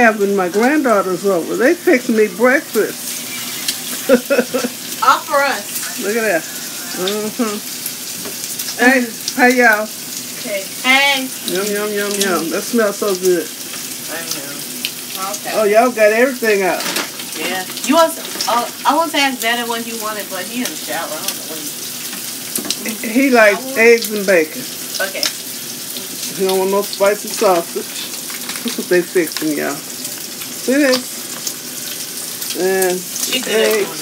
having my granddaughters over. They fixing me breakfast. All for us. Look at that. Hey, hey y'all. Okay. Hey. Yum, yum, yum, yum. That smells so good. I know. Okay. Oh, y'all got everything out. Yeah. You want? I want to ask Daddy what he wanted, but he in the shower. I don't know what he likes eggs and bacon. Okay. He don't want no spicy sausage. That's what they fixing, y'all. See this? And eggs,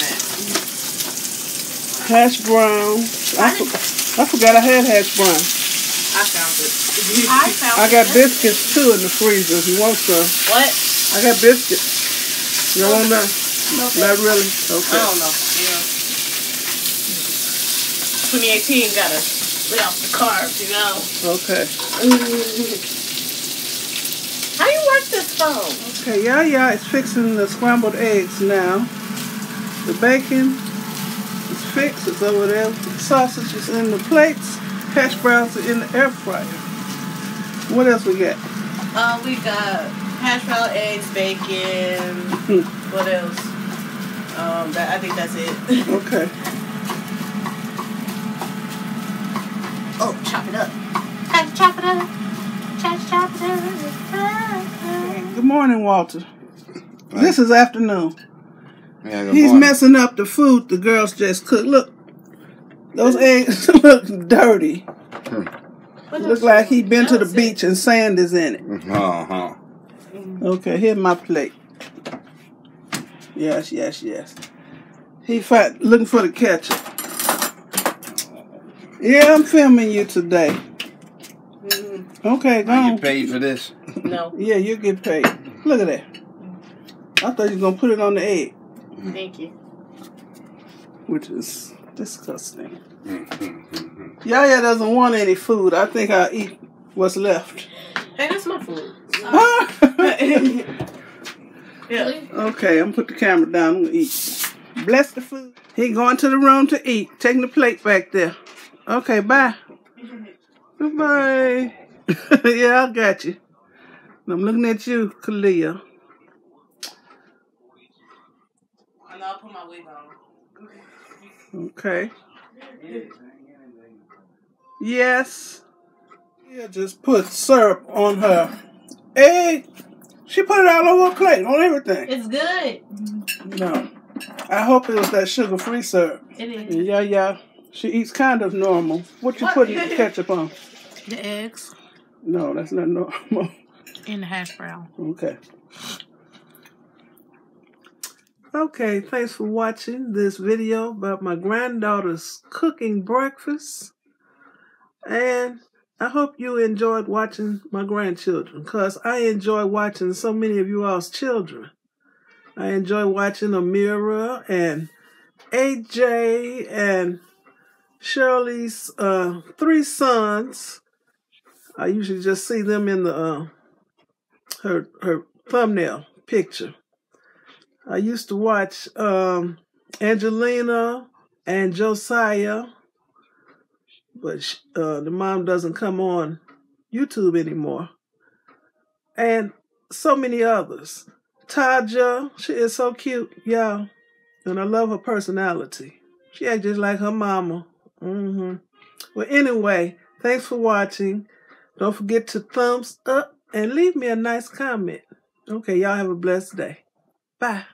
hash brown. I forgot I had hash brown. I found it. I got biscuits too in the freezer if you want some. What? I got biscuits. You want that? Okay. Not really? Okay. I don't know. Yeah. 2018 gotta lay off the carbs, you know. Okay. How you work this phone? Okay, yeah, it's fixing the scrambled eggs now. The bacon is fixed, it's over there. The sausage is in the plates. Hash browns are in the air fryer. What else we got? We got hash brown, eggs, bacon. What else? I think that's it. Okay. Oh, chop it up. Chop it up. Chop it up. Good morning, Walter. Right. This is afternoon. Yeah, He's messing up the food the girls just cooked. Look, those eggs look dirty. Look like he been to the beach and sand is in it. Okay, here's my plate. Yes. He looking for the ketchup. Yeah, I'm filming you today. Okay, go on. You paid for this? No. Yeah, you get paid. Look at that. I thought you were going to put it on the egg. Thank you. Which is disgusting. Yaya doesn't want any food. I think I'll eat what's left. Hey, that's my food. Yeah. Okay, I'm going to put the camera down. I'm going to eat. Bless the food. He going to the room to eat. Taking the plate back there. Okay, bye. Goodbye. Yeah, I got you. I'm looking at you, Kalia. I know, I'll put my wig on. Okay. Yes. Yeah, just put syrup on her egg. She put it all over her plate, on everything. It's good. No. I hope it was that sugar-free syrup. It is. Yeah. She eats kind of normal. What you putting the ketchup on? The eggs. No, that's not normal. And the hash brown. Okay. Okay, thanks for watching this video about my granddaughter's cooking breakfast. And I hope you enjoyed watching my grandchildren, because I enjoy watching so many of you all's children. I enjoy watching Amira and AJ and Shirley's 3 sons. I usually just see them in the her thumbnail picture. I used to watch Angelina and Josiah, but the mom doesn't come on YouTube anymore. And so many others. Taja, she is so cute, y'all. And I love her personality. She acts just like her mama. Well, anyway, thanks for watching. Don't forget to thumbs up and leave me a nice comment. Okay, y'all have a blessed day. Bye.